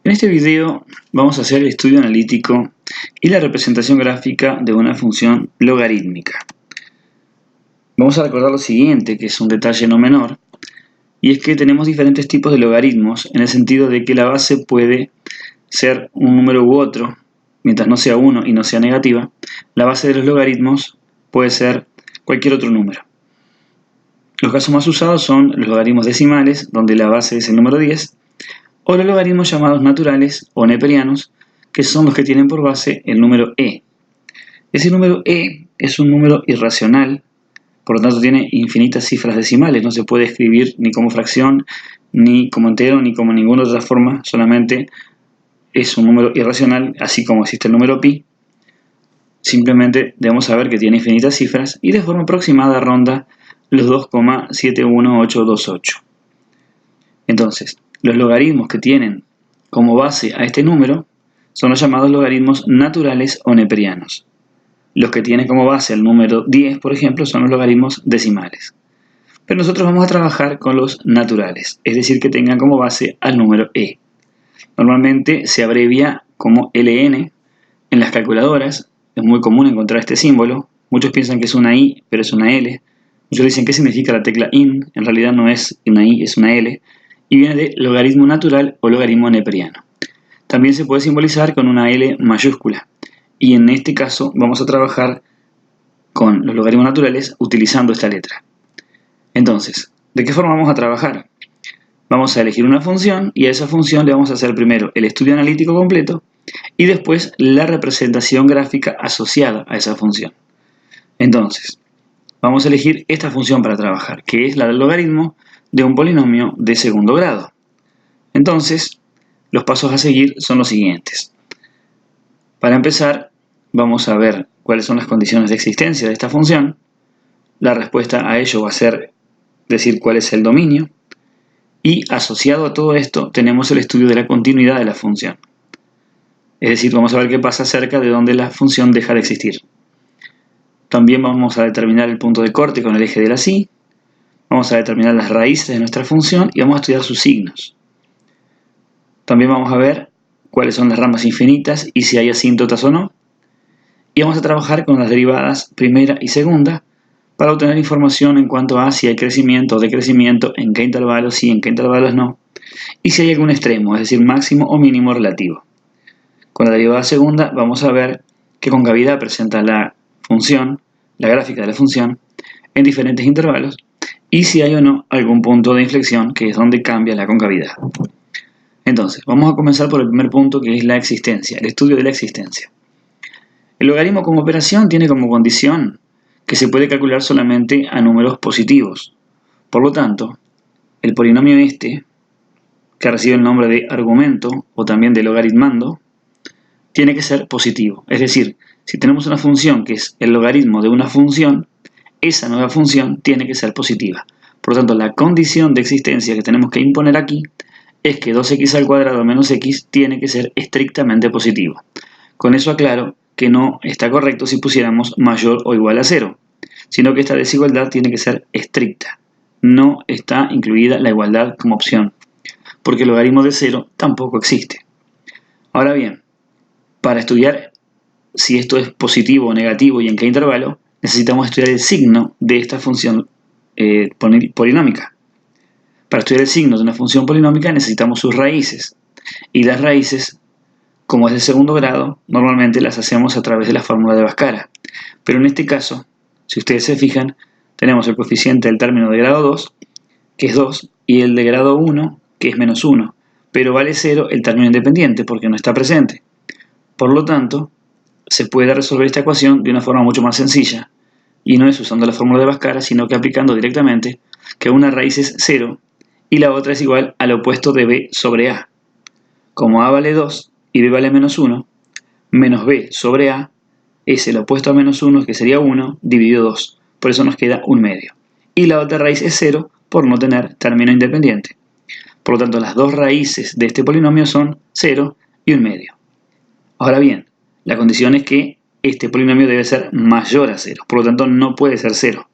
En este video vamos a hacer el estudio analítico y la representación gráfica de una función logarítmica. Vamos a recordar lo siguiente, que es un detalle no menor, y es que tenemos diferentes tipos de logaritmos en el sentido de que la base puede ser un número u otro, mientras no sea 1 y no sea negativa. La base de los logaritmos puede ser cualquier otro número. Los casos más usados son los logaritmos decimales, donde la base es el número 10, o los logaritmos llamados naturales o neperianos, que son los que tienen por base el número e. Ese número e es un número irracional, por lo tanto tiene infinitas cifras decimales, no se puede escribir ni como fracción, ni como entero, ni como ninguna otra forma, solamente es un número irracional, así como existe el número pi. Simplemente debemos saber que tiene infinitas cifras y de forma aproximada ronda los 2,71828. Entonces, los logaritmos que tienen como base a este número son los llamados logaritmos naturales o neperianos. Los que tienen como base el número 10, por ejemplo, son los logaritmos decimales. Pero nosotros vamos a trabajar con los naturales, es decir, que tengan como base al número e. Normalmente se abrevia como ln en las calculadoras. Es muy común encontrar este símbolo. Muchos piensan que es una i, pero es una l. Muchos dicen qué significa la tecla in. En realidad no es una i, es una l. Y viene de logaritmo natural o logaritmo neperiano. También se puede simbolizar con una L mayúscula. Y en este caso vamos a trabajar con los logaritmos naturales utilizando esta letra. Entonces, ¿de qué forma vamos a trabajar? Vamos a elegir una función y a esa función le vamos a hacer primero el estudio analítico completo y después la representación gráfica asociada a esa función. Entonces, vamos a elegir esta función para trabajar, que es la del logaritmo de un polinomio de segundo grado. Entonces, los pasos a seguir son los siguientes. Para empezar, vamos a ver cuáles son las condiciones de existencia de esta función. La respuesta a ello va a ser decir cuál es el dominio. Y asociado a todo esto tenemos el estudio de la continuidad de la función. Es decir, vamos a ver qué pasa cerca de donde la función deja de existir. También vamos a determinar el punto de corte con el eje de la y. Vamos a determinar las raíces de nuestra función y vamos a estudiar sus signos. También vamos a ver cuáles son las ramas infinitas y si hay asíntotas o no. Y vamos a trabajar con las derivadas primera y segunda para obtener información en cuanto a si hay crecimiento o decrecimiento, en qué intervalos sí, en qué intervalos no. Y si hay algún extremo, es decir, máximo o mínimo relativo. Con la derivada segunda vamos a ver qué concavidad presenta la función, la gráfica de la función, en diferentes intervalos. Y si hay o no algún punto de inflexión, que es donde cambia la concavidad. Entonces, vamos a comenzar por el primer punto, que es la existencia, el estudio de la existencia. El logaritmo como operación tiene como condición que se puede calcular solamente a números positivos. Por lo tanto, el polinomio este, que recibe el nombre de argumento o también de logaritmando, tiene que ser positivo. Es decir, si tenemos una función que es el logaritmo de una función, esa nueva función tiene que ser positiva. Por lo tanto, la condición de existencia que tenemos que imponer aquí es que 2x al cuadrado menos x tiene que ser estrictamente positivo. Con eso aclaro que no está correcto si pusiéramos mayor o igual a 0, sino que esta desigualdad tiene que ser estricta. No está incluida la igualdad como opción, porque el logaritmo de 0 tampoco existe. Ahora bien, para estudiar si esto es positivo o negativo y en qué intervalo, necesitamos estudiar el signo de esta función polinómica. Para estudiar el signo de una función polinómica necesitamos sus raíces. Y las raíces, como es de segundo grado, normalmente las hacemos a través de la fórmula de Bhaskara. Pero en este caso, si ustedes se fijan, tenemos el coeficiente del término de grado 2, que es 2, y el de grado 1, que es menos 1. Pero vale 0 el término independiente, porque no está presente. Por lo tanto, se puede resolver esta ecuación de una forma mucho más sencilla, y no es usando la fórmula de Bhaskara, sino que aplicando directamente que una raíz es 0 y la otra es igual al opuesto de b sobre a. Como a vale 2 y b vale menos 1, menos b sobre a es el opuesto a menos 1, que sería 1, dividido 2. Por eso nos queda 1/2. Y la otra raíz es 0 por no tener término independiente. Por lo tanto, las dos raíces de este polinomio son 0 y 1/2. Ahora bien, la condición es que este polinomio debe ser mayor a 0, por lo tanto no puede ser 0.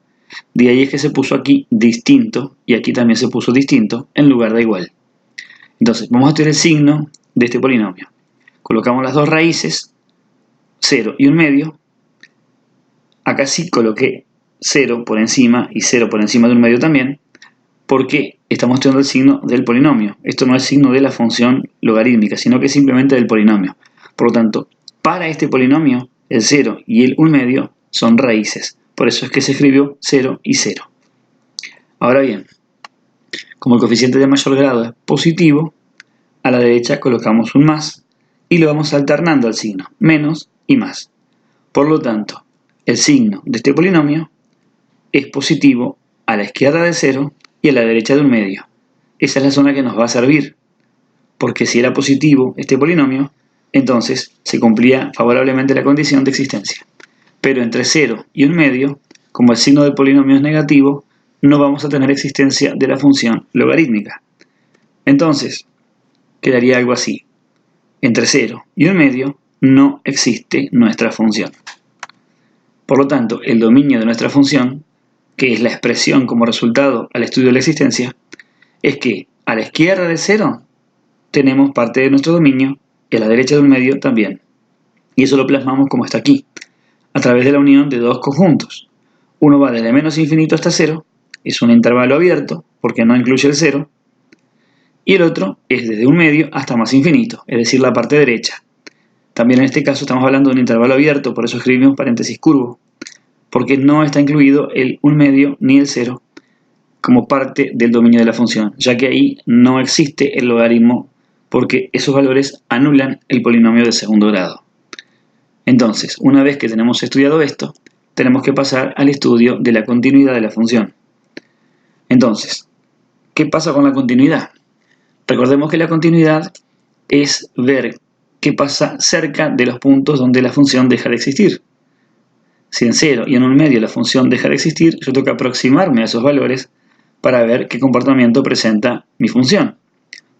De ahí es que se puso aquí distinto y aquí también se puso distinto en lugar de igual. Entonces, vamos a estudiar el signo de este polinomio. Colocamos las dos raíces, 0 y 1/2. Acá sí coloqué 0 por encima y 0 por encima de 1/2 también, porque estamos estudiando el signo del polinomio. Esto no es signo de la función logarítmica, sino que simplemente del polinomio. Por lo tanto, para este polinomio, el 0 y el 1/2 son raíces. Por eso es que se escribió 0 y 0. Ahora bien, como el coeficiente de mayor grado es positivo, a la derecha colocamos un más y lo vamos alternando al signo, menos y más. Por lo tanto, el signo de este polinomio es positivo a la izquierda de 0 y a la derecha de 1/2. Esa es la zona que nos va a servir, porque si era positivo este polinomio, entonces se cumplía favorablemente la condición de existencia. Pero entre 0 y 1/2, como el signo del polinomio es negativo, no vamos a tener existencia de la función logarítmica. Entonces, quedaría algo así. Entre 0 y 1/2 no existe nuestra función. Por lo tanto, el dominio de nuestra función, que es la expresión como resultado al estudio de la existencia, es que a la izquierda de 0 tenemos parte de nuestro dominio y a la derecha de 1/2 también. Y eso lo plasmamos como está aquí, a través de la unión de dos conjuntos. Uno va desde menos infinito hasta 0, es un intervalo abierto porque no incluye el 0, y el otro es desde 1/2 hasta más infinito, es decir, la parte derecha. También en este caso estamos hablando de un intervalo abierto, por eso escribimos paréntesis curvo, porque no está incluido el 1/2 ni el 0 como parte del dominio de la función, ya que ahí no existe el logaritmo porque esos valores anulan el polinomio de segundo grado. Entonces, una vez que tenemos estudiado esto, tenemos que pasar al estudio de la continuidad de la función. Entonces, ¿qué pasa con la continuidad? Recordemos que la continuidad es ver qué pasa cerca de los puntos donde la función deja de existir. Si en 0 y en 1/2 la función deja de existir, yo tengo que aproximarme a esos valores para ver qué comportamiento presenta mi función.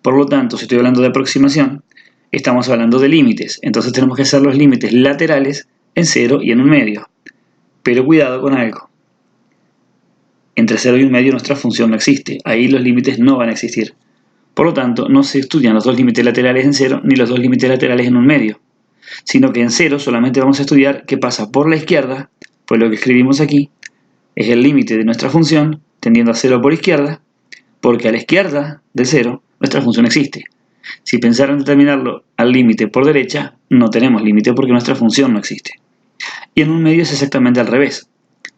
Por lo tanto, si estoy hablando de aproximación, estamos hablando de límites. Entonces tenemos que hacer los límites laterales en 0 y en 1/2. Pero cuidado con algo. Entre 0 y 1/2 nuestra función no existe. Ahí los límites no van a existir. Por lo tanto, no se estudian los dos límites laterales en 0 ni los dos límites laterales en 1/2. Sino que en 0 solamente vamos a estudiar qué pasa por la izquierda, pues lo que escribimos aquí es el límite de nuestra función tendiendo a 0 por izquierda, porque a la izquierda de 0 nuestra función existe. Si pensaran determinarlo al límite por derecha, no tenemos límite porque nuestra función no existe. Y en 1/2 es exactamente al revés.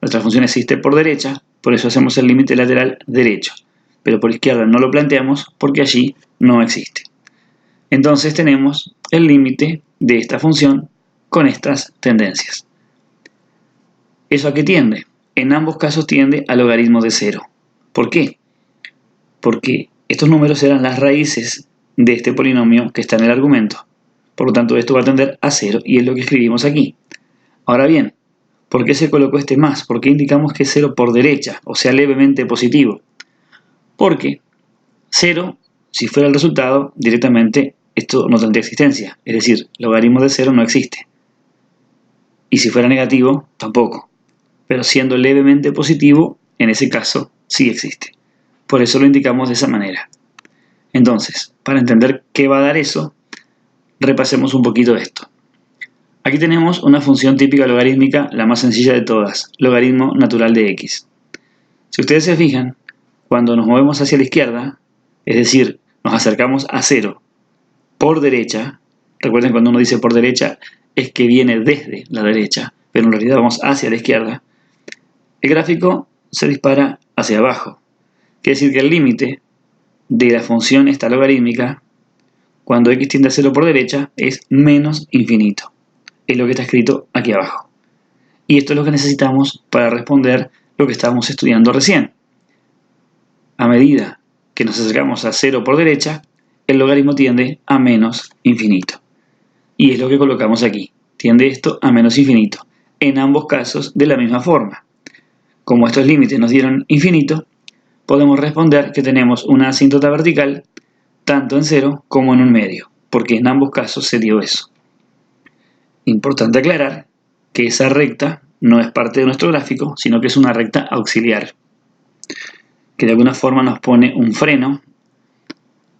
Nuestra función existe por derecha, por eso hacemos el límite lateral derecho. Pero por izquierda no lo planteamos porque allí no existe. Entonces tenemos el límite de esta función con estas tendencias. ¿Eso a qué tiende? En ambos casos tiende al logaritmo de 0. ¿Por qué? Porque estos números eran las raíces de este polinomio que está en el argumento. Por lo tanto, esto va a tender a 0 y es lo que escribimos aquí. Ahora bien, ¿por qué se colocó este más? ¿Por qué indicamos que es 0 por derecha, o sea, levemente positivo? Porque 0, si fuera el resultado, directamente esto no tendría existencia. Es decir, logaritmo de 0 no existe. Y si fuera negativo, tampoco. Pero siendo levemente positivo, en ese caso sí existe. Por eso lo indicamos de esa manera. Entonces, para entender qué va a dar eso, repasemos un poquito esto. Aquí tenemos una función típica logarítmica, la más sencilla de todas, logaritmo natural de x. Si ustedes se fijan, cuando nos movemos hacia la izquierda, es decir, nos acercamos a 0 por derecha, recuerden cuando uno dice por derecha, es que viene desde la derecha, pero en realidad vamos hacia la izquierda, el gráfico se dispara hacia abajo. Quiere decir que el límite de la función esta logarítmica, cuando x tiende a 0 por derecha, es menos infinito. Es lo que está escrito aquí abajo. Y esto es lo que necesitamos para responder lo que estábamos estudiando recién. A medida que nos acercamos a 0 por derecha, el logaritmo tiende a menos infinito. Y es lo que colocamos aquí. Tiende esto a menos infinito. En ambos casos de la misma forma. Como estos límites nos dieron infinito, podemos responder que tenemos una asíntota vertical tanto en 0 como en 1/2, porque en ambos casos se dio eso. Importante aclarar que esa recta no es parte de nuestro gráfico, sino que es una recta auxiliar, que de alguna forma nos pone un freno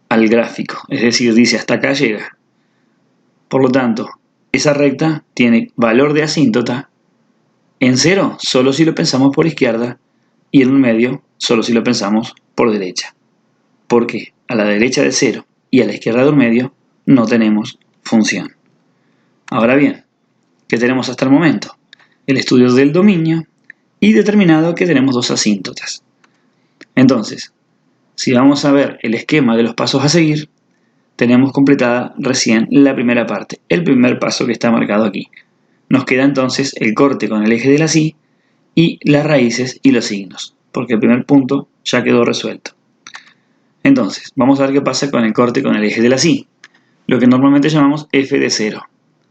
a al gráfico, es decir, dice hasta acá llega. Por lo tanto, esa recta tiene valor de asíntota en 0 solo si lo pensamos por izquierda y en un medio solo si lo pensamos por derecha. Porque a la derecha de 0 y a la izquierda de un medio no tenemos función. Ahora bien, ¿qué tenemos hasta el momento? El estudio del dominio y determinado que tenemos dos asíntotas. Entonces, si vamos a ver el esquema de los pasos a seguir, tenemos completada recién la primera parte, el primer paso que está marcado aquí. Nos queda entonces el corte con el eje de la Y y las raíces y los signos, porque el primer punto ya quedó resuelto. Entonces, vamos a ver qué pasa con el corte con el eje de la Y, lo que normalmente llamamos f de 0.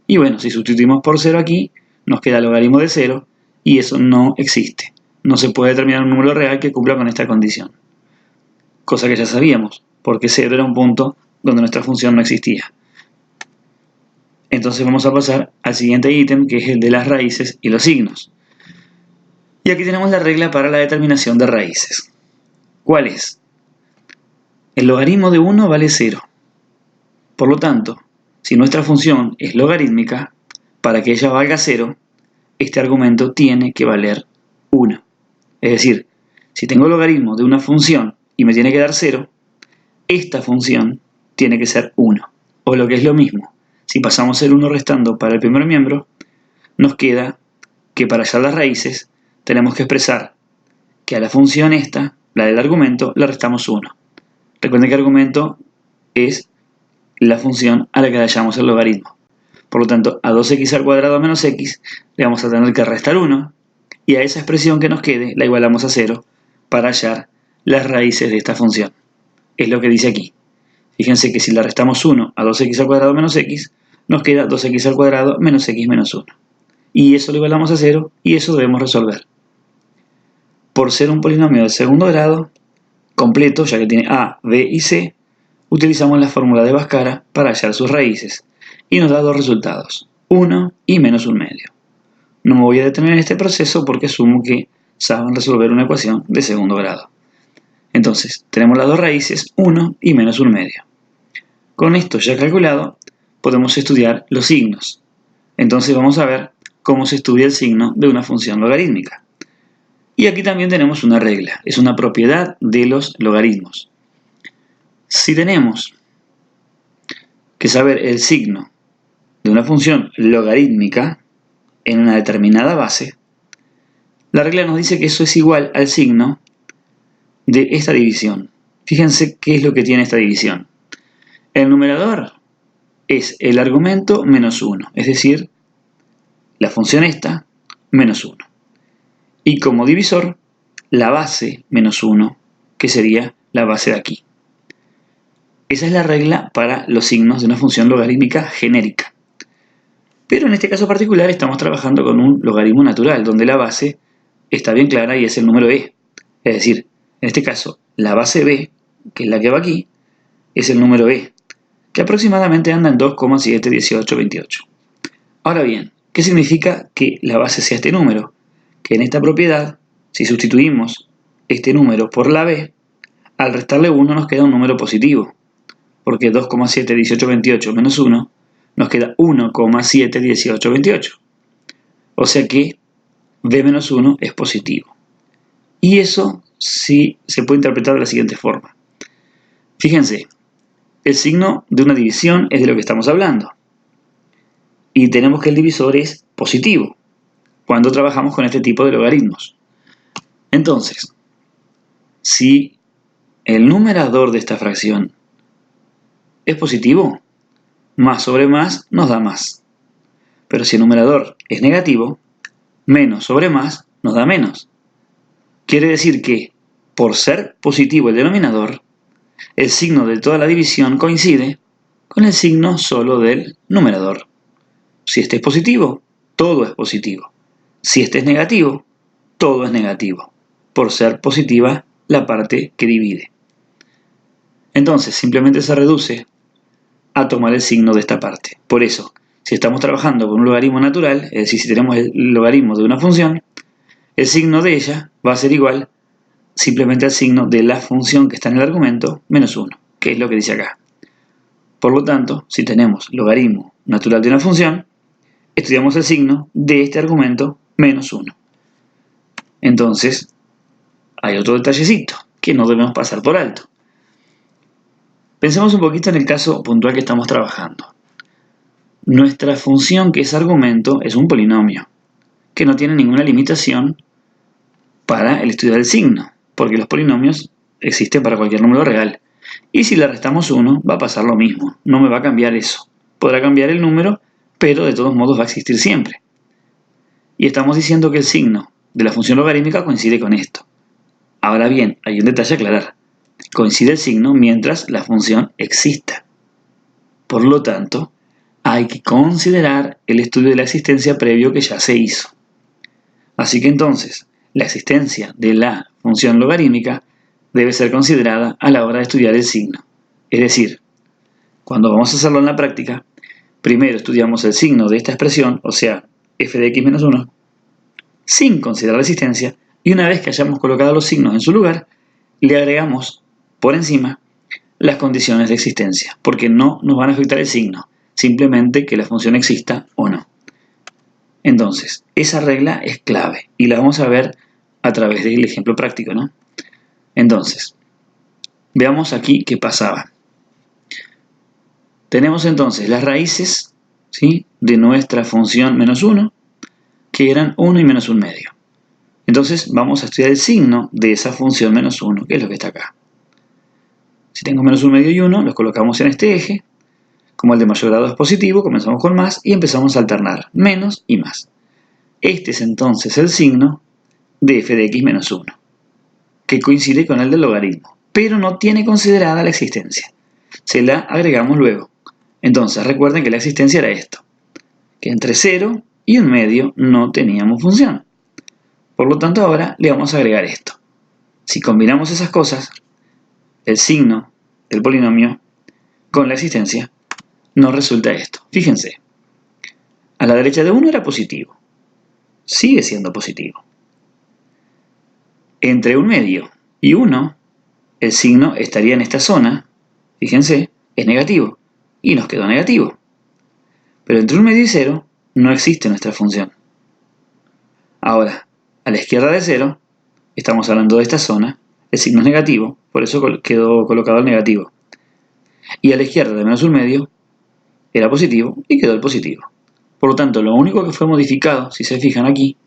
Y bueno, si sustituimos por 0 aquí, nos queda el logaritmo de 0 y eso no existe. No se puede determinar un número real que cumpla con esta condición. Cosa que ya sabíamos, porque 0 era un punto donde nuestra función no existía. Entonces vamos a pasar al siguiente ítem, que es el de las raíces y los signos. Y aquí tenemos la regla para la determinación de raíces. ¿Cuál es? El logaritmo de 1 vale 0. Por lo tanto, si nuestra función es logarítmica, para que ella valga 0, este argumento tiene que valer 1. Es decir, si tengo el logaritmo de una función y me tiene que dar 0, esta función tiene que ser 1. O lo que es lo mismo, si pasamos el 1 restando para el primer miembro, nos queda que para hallar las raíces tenemos que expresar que a la función esta, la del argumento, le restamos 1. Recuerden que argumento es la función a la que le hallamos el logaritmo. Por lo tanto, a 2x al cuadrado menos x le vamos a tener que restar 1 y a esa expresión que nos quede la igualamos a 0 para hallar las raíces de esta función. Es lo que dice aquí. Fíjense que si le restamos 1 a 2x al cuadrado menos x, nos queda 2x al cuadrado menos x menos 1. Y eso lo igualamos a 0 y eso debemos resolver. Por ser un polinomio de segundo grado, completo, ya que tiene a, b y c, utilizamos la fórmula de Bhaskara para hallar sus raíces y nos da dos resultados, 1 y menos 1 medio. No me voy a detener en este proceso porque asumo que saben resolver una ecuación de segundo grado. Entonces, tenemos las dos raíces, 1 y menos 1 medio. Con esto ya calculado, podemos estudiar los signos. Entonces vamos a ver cómo se estudia el signo de una función logarítmica. Y aquí también tenemos una regla, es una propiedad de los logaritmos. Si tenemos que saber el signo de una función logarítmica en una determinada base, la regla nos dice que eso es igual al signo de esta división. Fíjense qué es lo que tiene esta división. El numerador es el argumento menos 1, es decir, la función esta menos 1. Y como divisor, la base menos 1, que sería la base de aquí. Esa es la regla para los signos de una función logarítmica genérica. Pero en este caso particular estamos trabajando con un logaritmo natural, donde la base está bien clara y es el número e. Es decir, en este caso, la base b, que es la que va aquí, es el número e, que aproximadamente anda en 2,71828. Ahora bien, ¿qué significa que la base sea este número? Que en esta propiedad, si sustituimos este número por la b, al restarle 1 nos queda un número positivo, porque 2,71828 menos 1 nos queda 1,71828. O sea que b menos 1 es positivo. Y eso sí se puede interpretar de la siguiente forma. Fíjense, el signo de una división es de lo que estamos hablando. Y tenemos que el divisor es positivo cuando trabajamos con este tipo de logaritmos. Entonces, si el numerador de esta fracción es positivo, más sobre más nos da más. Pero si el numerador es negativo, menos sobre más nos da menos. Quiere decir que, por ser positivo el denominador, el signo de toda la división coincide con el signo solo del numerador. Si este es positivo, todo es positivo. Si este es negativo, todo es negativo, por ser positiva la parte que divide. Entonces, simplemente se reduce a tomar el signo de esta parte. Por eso, si estamos trabajando con un logaritmo natural, es decir, si tenemos el logaritmo de una función, el signo de ella va a ser igual simplemente al signo de la función que está en el argumento menos 1, que es lo que dice acá. Por lo tanto, si tenemos logaritmo natural de una función, estudiamos el signo de este argumento menos 1. Entonces, hay otro detallecito que no debemos pasar por alto. Pensemos un poquito en el caso puntual que estamos trabajando. Nuestra función que es argumento es un polinomio, que no tiene ninguna limitación para el estudio del signo, porque los polinomios existen para cualquier número real. Y si le restamos 1, va a pasar lo mismo, no me va a cambiar eso. Podrá cambiar el número, pero de todos modos va a existir siempre. Y estamos diciendo que el signo de la función logarítmica coincide con esto. Ahora bien, hay un detalle a aclarar. Coincide el signo mientras la función exista. Por lo tanto, hay que considerar el estudio de la existencia previo que ya se hizo. Así que entonces, la existencia de la función logarítmica debe ser considerada a la hora de estudiar el signo. Es decir, cuando vamos a hacerlo en la práctica, primero estudiamos el signo de esta expresión, o sea, f de x menos 1, sin considerar la existencia, y una vez que hayamos colocado los signos en su lugar, le agregamos por encima las condiciones de existencia, porque no nos van a afectar el signo, simplemente que la función exista o no. Entonces, esa regla es clave y la vamos a ver a través del ejemplo práctico, ¿no? Entonces, veamos aquí qué pasaba. Tenemos entonces las raíces, ¿sí?, de nuestra función menos 1, que eran 1 y menos 1 medio. Entonces vamos a estudiar el signo de esa función menos 1, que es lo que está acá. Si tengo menos 1 medio y 1, los colocamos en este eje. Como el de mayor grado es positivo, comenzamos con más y empezamos a alternar menos y más. Este es entonces el signo de f de x menos 1, que coincide con el del logaritmo, pero no tiene considerada la existencia. Se la agregamos luego. Entonces recuerden que la existencia era esto, que entre 0 y 1 medio no teníamos función. Por lo tanto ahora le vamos a agregar esto. Si combinamos esas cosas, el signo del polinomio con la existencia, nos resulta esto. Fíjense, a la derecha de 1 era positivo. Sigue siendo positivo. Entre 1 medio y 1, el signo estaría en esta zona, fíjense, es negativo, y nos quedó negativo. Pero entre 1 medio y 0 no existe nuestra función. Ahora, a la izquierda de 0, estamos hablando de esta zona, el signo es negativo, por eso quedó colocado el negativo. Y a la izquierda de menos 1 medio, era positivo y quedó el positivo. Por lo tanto, lo único que fue modificado, si se fijan aquí,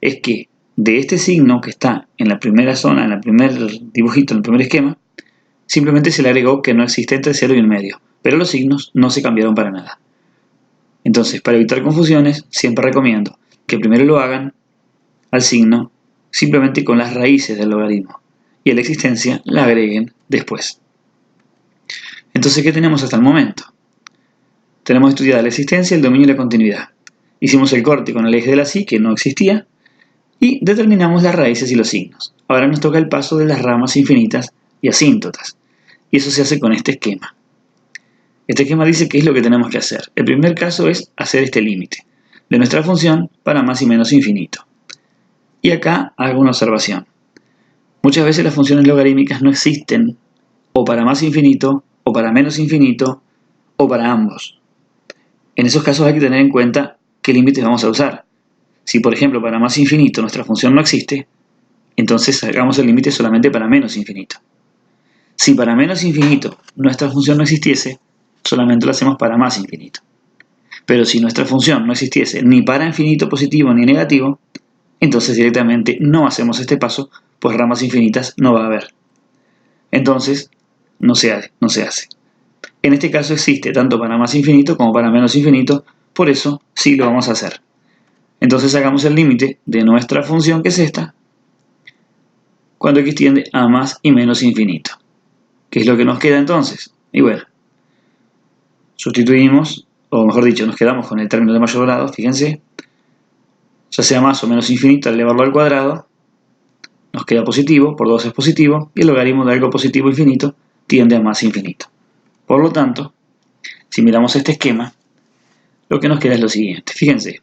es que de este signo que está en la primera zona, en el primer dibujito, en el primer esquema, simplemente se le agregó que no existe entre 0 y 1 medio, pero los signos no se cambiaron para nada. Entonces, para evitar confusiones, siempre recomiendo que primero lo hagan al signo simplemente con las raíces del logaritmo y a la existencia la agreguen después. Entonces, ¿qué tenemos hasta el momento? Tenemos estudiada la existencia, el dominio y la continuidad. Hicimos el corte con el eje de la psi, que no existía, y determinamos las raíces y los signos. Ahora nos toca el paso de las ramas infinitas y asíntotas, y eso se hace con este esquema. Este esquema dice qué es lo que tenemos que hacer. El primer caso es hacer este límite de nuestra función para más y menos infinito. Y acá hago una observación. Muchas veces las funciones logarítmicas no existen o para más infinito, o para menos infinito, o para ambos. En esos casos hay que tener en cuenta qué límites vamos a usar. Si por ejemplo para más infinito nuestra función no existe, entonces hagamos el límite solamente para menos infinito. Si para menos infinito nuestra función no existiese, solamente lo hacemos para más infinito. Pero si nuestra función no existiese ni para infinito positivo ni negativo, entonces directamente no hacemos este paso, pues ramas infinitas no va a haber. Entonces, no se hace. En este caso existe tanto para más infinito como para menos infinito, por eso sí lo vamos a hacer. Entonces sacamos el límite de nuestra función, que es esta, cuando x tiende a más y menos infinito. ¿Qué es lo que nos queda entonces? Y bueno, sustituimos, o mejor dicho, nos quedamos con el término de mayor grado, fíjense, ya sea más o menos infinito, al elevarlo al cuadrado, nos queda positivo, por 2 es positivo, y el logaritmo de algo positivo infinito tiende a más infinito. Por lo tanto, si miramos este esquema, lo que nos queda es lo siguiente. Fíjense,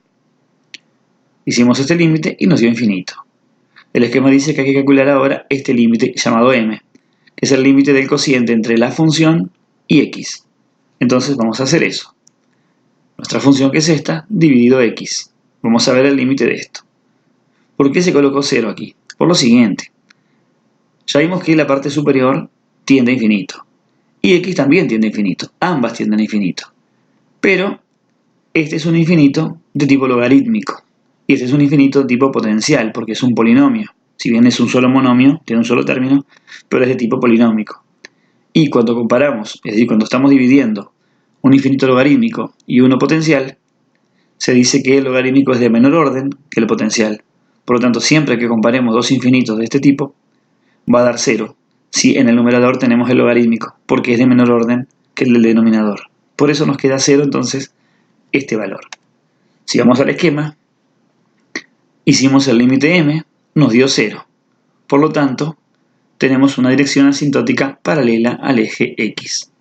hicimos este límite y nos dio infinito. El esquema dice que hay que calcular ahora este límite llamado m, que es el límite del cociente entre la función y x. Entonces vamos a hacer eso. Nuestra función, que es esta, dividido x. Vamos a ver el límite de esto. ¿Por qué se colocó 0 aquí? Por lo siguiente. Ya vimos que la parte superior tiende a infinito. Y x también tiende a infinito. Ambas tienden a infinito. Pero este es un infinito de tipo logarítmico. Y este es un infinito de tipo potencial, porque es un polinomio. Si bien es un solo monomio, tiene un solo término, pero es de tipo polinómico. Y cuando comparamos, es decir, cuando estamos dividiendo un infinito logarítmico y uno potencial, se dice que el logarítmico es de menor orden que el potencial. Por lo tanto, siempre que comparemos dos infinitos de este tipo, va a dar 0 si en el numerador tenemos el logarítmico, porque es de menor orden que el del denominador. Por eso nos queda 0 entonces este valor. Si vamos al esquema, hicimos el límite m, nos dio 0. Por lo tanto, tenemos una dirección asintótica paralela al eje x.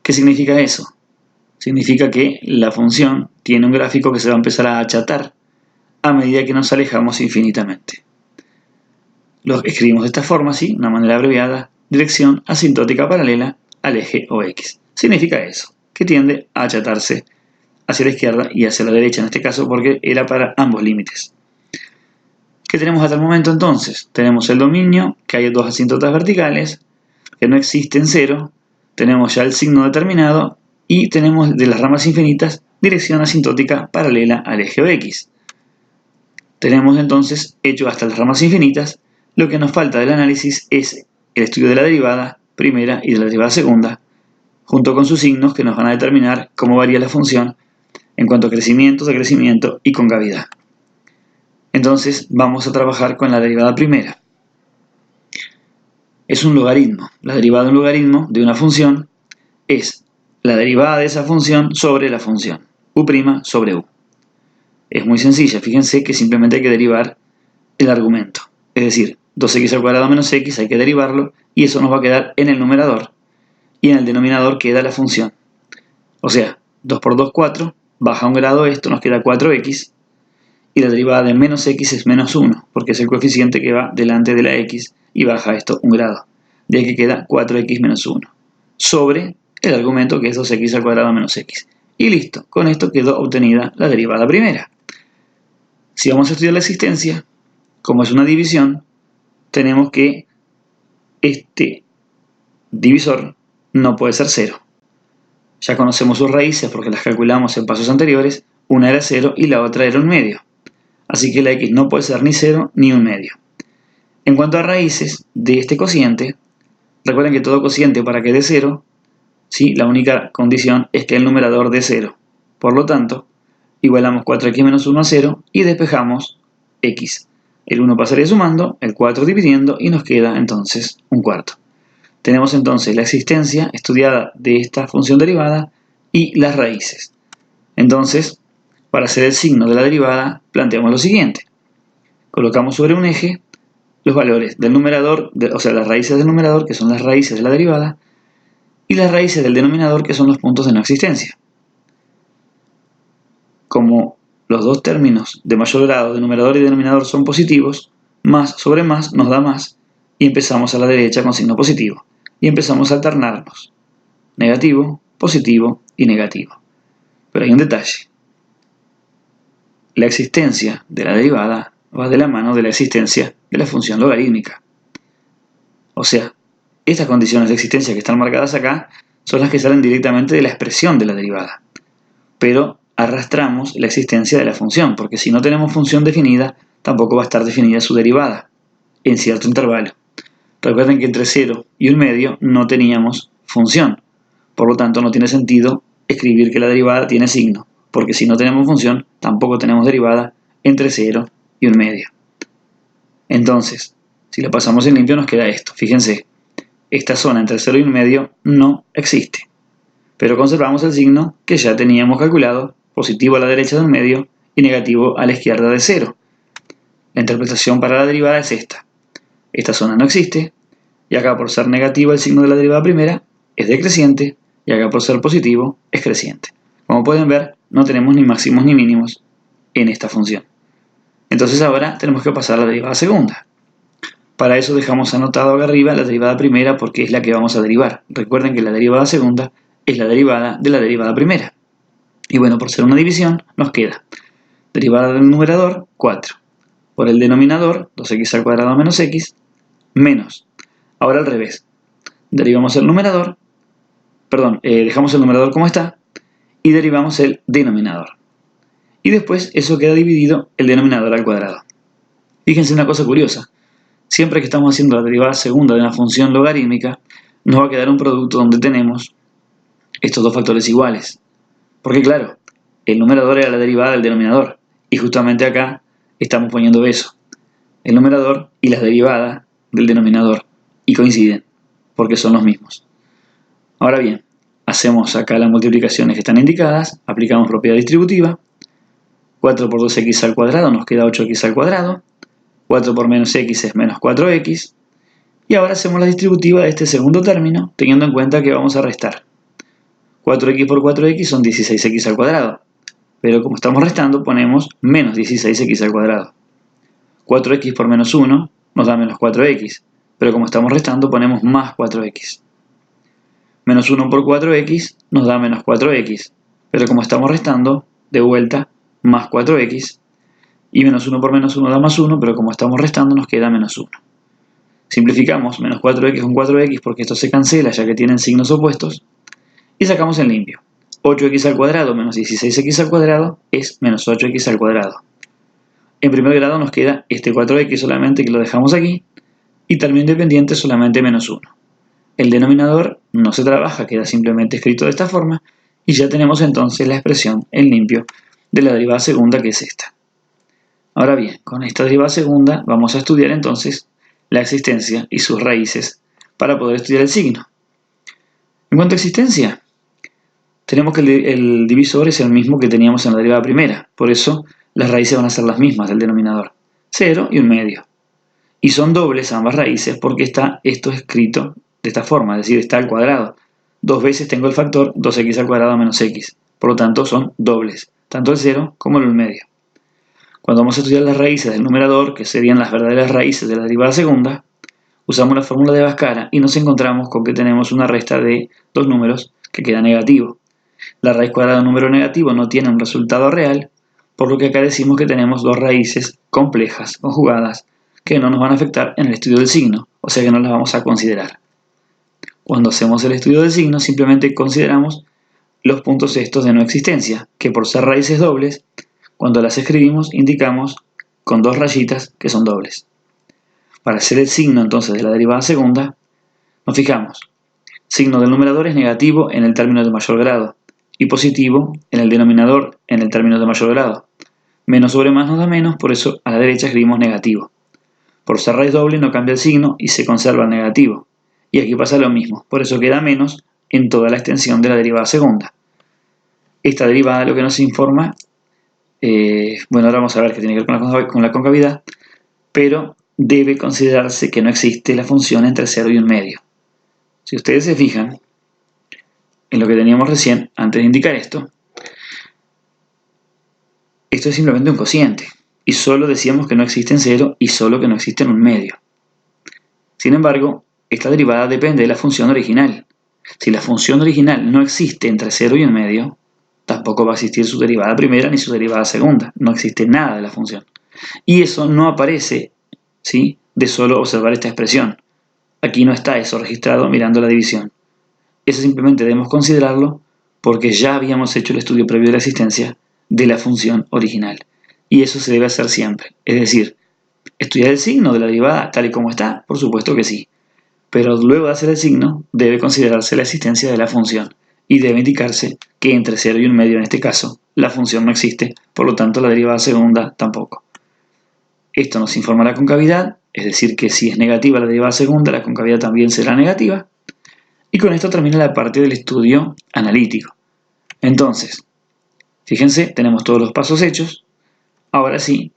¿Qué significa eso? Significa que la función tiene un gráfico que se va a empezar a achatar a medida que nos alejamos infinitamente. Lo escribimos de esta forma, ¿sí? Una manera abreviada, dirección asintótica paralela al eje OX. Significa eso, que tiende a achatarse hacia la izquierda y hacia la derecha en este caso, porque era para ambos límites. ¿Qué tenemos hasta el momento entonces? Tenemos el dominio, que hay dos asíntotas verticales, que no existen 0, tenemos ya el signo determinado y tenemos de las ramas infinitas dirección asintótica paralela al eje OX. Tenemos entonces hecho hasta las ramas infinitas. Lo que nos falta del análisis es el estudio de la derivada primera y de la derivada segunda, junto con sus signos que nos van a determinar cómo varía la función en cuanto a crecimiento, decrecimiento y concavidad. Entonces vamos a trabajar con la derivada primera. Es un logaritmo. La derivada de un logaritmo de una función es la derivada de esa función sobre la función, u' sobre u. Es muy sencilla, fíjense que simplemente hay que derivar el argumento. Es decir, 2x al cuadrado menos x hay que derivarlo y eso nos va a quedar en el numerador. Y en el denominador queda la función. O sea, 2 por 2, 4, baja un grado esto, nos queda 4x. Y la derivada de menos x es menos 1, porque es el coeficiente que va delante de la x y baja esto un grado. De ahí que queda 4x menos 1. Sobre el argumento que es 2x al cuadrado menos x. Y listo, con esto quedó obtenida la derivada primera. Si vamos a estudiar la existencia, como es una división, tenemos que este divisor no puede ser 0. Ya conocemos sus raíces porque las calculamos en pasos anteriores. Una era 0 y la otra era 1/2. Así que la x no puede ser ni 0 ni 1/2. En cuanto a raíces de este cociente, recuerden que todo cociente para que dé 0, ¿sí? La única condición es que el numerador dé 0. Por lo tanto, igualamos 4x menos 1 a 0 y despejamos x. El 1 pasaría sumando, el 4 dividiendo y nos queda entonces un cuarto. Tenemos entonces la existencia estudiada de esta función derivada y las raíces. Entonces, para hacer el signo de la derivada, planteamos lo siguiente. Colocamos sobre un eje los valores del numerador, o sea, las raíces del numerador, que son las raíces de la derivada, y las raíces del denominador, que son los puntos de no existencia. Como los dos términos de mayor grado de numerador y denominador son positivos, más sobre más nos da más, y empezamos a la derecha con signo positivo. Y empezamos a alternarnos. Negativo, positivo y negativo. Pero hay un detalle. La existencia de la derivada va de la mano de la existencia de la función logarítmica. O sea, estas condiciones de existencia que están marcadas acá son las que salen directamente de la expresión de la derivada. Pero arrastramos la existencia de la función, porque si no tenemos función definida, tampoco va a estar definida su derivada en cierto intervalo. Recuerden que entre 0 y 1/2 no teníamos función. Por lo tanto, no tiene sentido escribir que la derivada tiene signo, porque si no tenemos función, tampoco tenemos derivada entre 0 y 1/2. Entonces, si lo pasamos en limpio nos queda esto. Fíjense, esta zona entre 0 y 1/2 no existe. Pero conservamos el signo que ya teníamos calculado, positivo a la derecha de 1/2 y negativo a la izquierda de 0. La interpretación para la derivada es esta. Esta zona no existe, y acá por ser negativo el signo de la derivada primera es decreciente, y acá por ser positivo es creciente. Como pueden ver, no tenemos ni máximos ni mínimos en esta función. Entonces ahora tenemos que pasar a la derivada segunda. Para eso dejamos anotado acá arriba la derivada primera porque es la que vamos a derivar. Recuerden que la derivada segunda es la derivada de la derivada primera. Y bueno, por ser una división, nos queda derivada del numerador, 4. Por el denominador, 2x al cuadrado menos x, menos. Ahora al revés. Derivamos el numerador, dejamos el numerador como está y derivamos el denominador. Y después eso queda dividido el denominador al cuadrado. Fíjense una cosa curiosa. Siempre que estamos haciendo la derivada segunda de una función logarítmica, nos va a quedar un producto donde tenemos estos dos factores iguales. Porque claro, el numerador era la derivada del denominador. Y justamente acá estamos poniendo eso. El numerador y la derivada del denominador. Y coinciden, porque son los mismos. Ahora bien, hacemos acá las multiplicaciones que están indicadas, aplicamos propiedad distributiva. 4 por 2x al cuadrado nos queda 8x al cuadrado. 4 por menos x es menos 4x. Y ahora hacemos la distributiva de este segundo término, teniendo en cuenta que vamos a restar. 4x por 4x son 16x al cuadrado. Pero como estamos restando, ponemos menos 16x al cuadrado. 4x por menos 1 nos da menos 4x. Pero como estamos restando, ponemos más 4x. Menos 1 por 4x nos da menos 4x. Pero como estamos restando, de vuelta, más 4x. Y menos 1 por menos 1 da más 1, pero como estamos restando nos queda menos 1. Simplificamos menos 4x con 4x porque esto se cancela ya que tienen signos opuestos. Y sacamos el limpio. 8x al cuadrado menos 16x al cuadrado es menos 8x al cuadrado. En primer grado nos queda este 4x solamente que lo dejamos aquí. Y término independiente solamente menos 1. El denominador no se trabaja, queda simplemente escrito de esta forma. Y ya tenemos entonces la expresión en limpio de la derivada segunda que es esta. Ahora bien, con esta derivada segunda vamos a estudiar entonces la existencia y sus raíces para poder estudiar el signo. En cuanto a existencia, tenemos que el divisor es el mismo que teníamos en la derivada primera, por eso las raíces van a ser las mismas del denominador, 0 y 1/2. Y son dobles ambas raíces porque está esto escrito de esta forma, es decir, está al cuadrado. Dos veces tengo el factor 2x al cuadrado menos x, por lo tanto son dobles, tanto el 0 como el 1/2. Cuando vamos a estudiar las raíces del numerador, que serían las verdaderas raíces de la derivada segunda, usamos la fórmula de Bhaskara y nos encontramos con que tenemos una resta de dos números que queda negativo. La raíz cuadrada de un número negativo no tiene un resultado real, por lo que acá decimos que tenemos dos raíces complejas, conjugadas, que no nos van a afectar en el estudio del signo, o sea que no las vamos a considerar. Cuando hacemos el estudio del signo, simplemente consideramos los puntos estos de no existencia, que por ser raíces dobles, cuando las escribimos indicamos con dos rayitas que son dobles. Para hacer el signo entonces de la derivada segunda, nos fijamos. Signo del numerador es negativo en el término de mayor grado y positivo en el denominador en el término de mayor grado. Menos sobre más nos da menos, por eso a la derecha escribimos negativo. Por ser raíz doble no cambia el signo y se conserva el negativo. Y aquí pasa lo mismo, por eso queda menos en toda la extensión de la derivada segunda. Esta derivada lo que nos informa, ahora vamos a ver qué tiene que ver con la concavidad, pero debe considerarse que no existe la función entre 0 y 1/2. Si ustedes se fijan en lo que teníamos recién, antes de indicar esto es simplemente un cociente. Y solo decíamos que no existe en 0 y solo que no existe en 1/2. Sin embargo, esta derivada depende de la función original. Si la función original no existe entre 0 y 1/2, tampoco va a existir su derivada primera ni su derivada segunda. No existe nada de la función. Y eso no aparece, ¿sí?, de solo observar esta expresión. Aquí no está eso registrado mirando la división. Eso simplemente debemos considerarlo porque ya habíamos hecho el estudio previo de la existencia de la función original. Y eso se debe hacer siempre. Es decir, ¿estudiar el signo de la derivada tal y como está? Por supuesto que sí. Pero luego de hacer el signo, debe considerarse la existencia de la función. Y debe indicarse que entre 0 y 1/2 en este caso, la función no existe, por lo tanto la derivada segunda tampoco. Esto nos informa la concavidad, es decir que si es negativa la derivada segunda, la concavidad también será negativa. Y con esto termina la parte del estudio analítico. Entonces, fíjense, tenemos todos los pasos hechos. Ahora sí,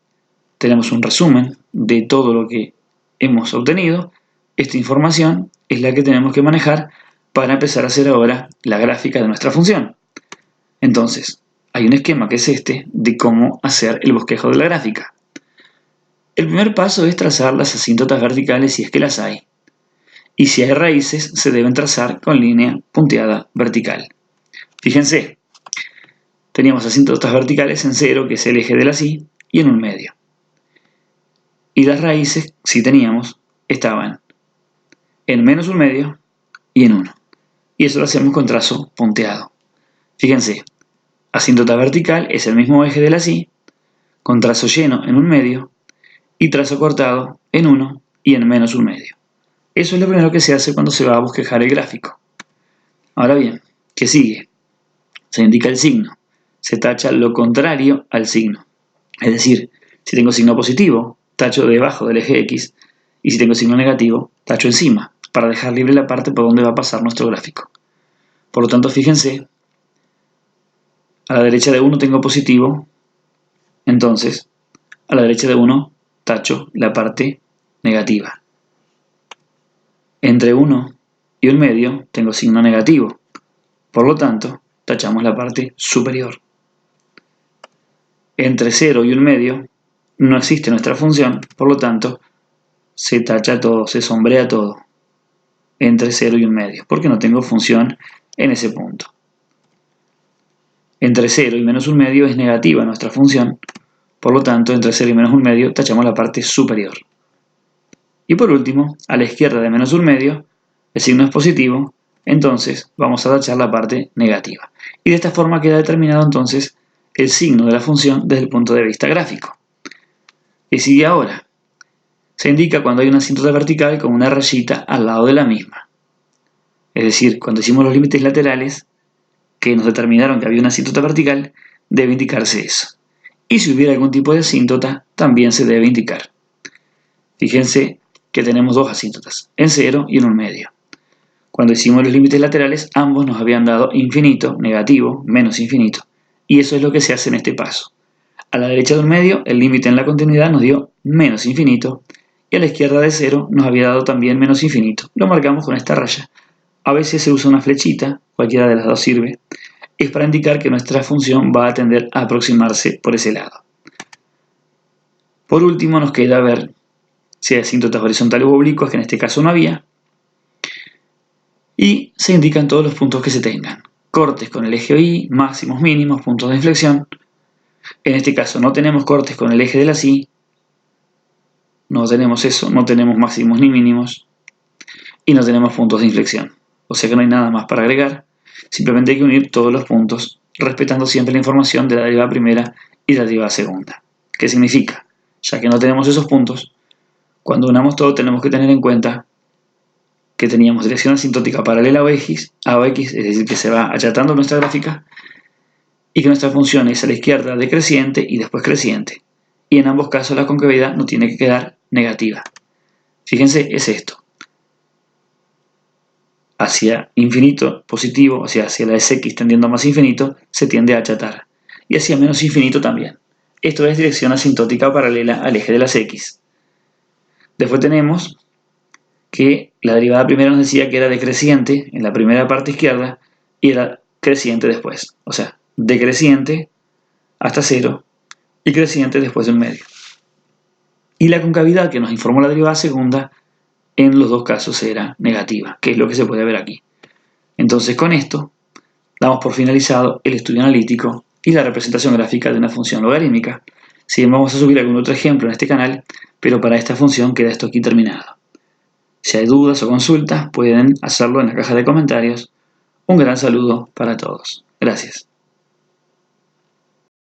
tenemos un resumen de todo lo que hemos obtenido. Esta información es la que tenemos que manejar para empezar a hacer ahora la gráfica de nuestra función. Entonces, hay un esquema que es este de cómo hacer el bosquejo de la gráfica. El primer paso es trazar las asíntotas verticales si es que las hay. Y si hay raíces, se deben trazar con línea punteada vertical. Fíjense, teníamos asíntotas verticales en 0, que es el eje de la Y, y en 1/2. Y las raíces, si teníamos, estaban en -1/2 y en 1. Y eso lo hacemos con trazo punteado. Fíjense, asíntota vertical es el mismo eje de la Y, con trazo lleno en 1/2 y trazo cortado en 1 y en -1/2. Eso es lo primero que se hace cuando se va a bosquejar el gráfico. Ahora bien, ¿qué sigue? Se indica el signo. Se tacha lo contrario al signo. Es decir, si tengo signo positivo, tacho debajo del eje X, y si tengo signo negativo, tacho encima, para dejar libre la parte por donde va a pasar nuestro gráfico. Por lo tanto, fíjense, a la derecha de 1 tengo positivo, entonces a la derecha de 1 tacho la parte negativa. Entre 1 y 1/2 tengo signo negativo, por lo tanto, tachamos la parte superior. Entre 0 y 1/2 no existe nuestra función, por lo tanto, se tacha todo, se sombrea todo. Entre 0 y 1/2, porque no tengo función en ese punto. Entre 0 y -1/2 es negativa nuestra función, por lo tanto, entre 0 y -1/2 tachamos la parte superior. Y por último, a la izquierda de -1/2, el signo es positivo, entonces vamos a tachar la parte negativa. Y de esta forma queda determinado entonces el signo de la función desde el punto de vista gráfico. ¿Qué sigue ahora? Se indica cuando hay una asíntota vertical con una rayita al lado de la misma. Es decir, cuando hicimos los límites laterales, que nos determinaron que había una asíntota vertical, debe indicarse eso. Y si hubiera algún tipo de asíntota, también se debe indicar. Fíjense que tenemos dos asíntotas, en 0 y en 1/2. Cuando hicimos los límites laterales, ambos nos habían dado infinito, negativo, menos infinito. Y eso es lo que se hace en este paso. A la derecha de 1/2, el límite en la continuidad nos dio menos infinito, y a la izquierda de 0 nos había dado también menos infinito. Lo marcamos con esta raya. A veces se usa una flechita, cualquiera de las dos sirve. Es para indicar que nuestra función va a tender a aproximarse por ese lado. Por último, nos queda ver si hay asíntotas horizontales u oblicuas, que en este caso no había. Y se indican todos los puntos que se tengan. Cortes con el eje Y, máximos, mínimos, puntos de inflexión. En este caso no tenemos cortes con el eje de la Y. No tenemos eso, no tenemos máximos ni mínimos. Y no tenemos puntos de inflexión. O sea que no hay nada más para agregar. Simplemente hay que unir todos los puntos, respetando siempre la información de la derivada primera y la derivada segunda. ¿Qué significa? Ya que no tenemos esos puntos, cuando unamos todo tenemos que tener en cuenta que teníamos dirección asintótica paralela a X, es decir, que se va achatando nuestra gráfica, y que nuestra función es a la izquierda decreciente y después creciente. Y en ambos casos la concavidad no tiene que quedar negativa. Fíjense, es esto. Hacia infinito positivo, o sea, hacia la X tendiendo a más infinito, se tiende a achatar. Y hacia menos infinito también. Esto es dirección asintótica paralela al eje de las X. Después tenemos que la derivada primera nos decía que era decreciente en la primera parte izquierda y era creciente después. O sea, decreciente hasta 0 y creciente después de 1/2. Y la concavidad que nos informó la derivada segunda en los dos casos era negativa, que es lo que se puede ver aquí. Entonces con esto damos por finalizado el estudio analítico y la representación gráfica de una función logarítmica. Si bien vamos a subir algún otro ejemplo en este canal, pero para esta función queda esto aquí terminado. Si hay dudas o consultas, pueden hacerlo en la caja de comentarios. Un gran saludo para todos. Gracias.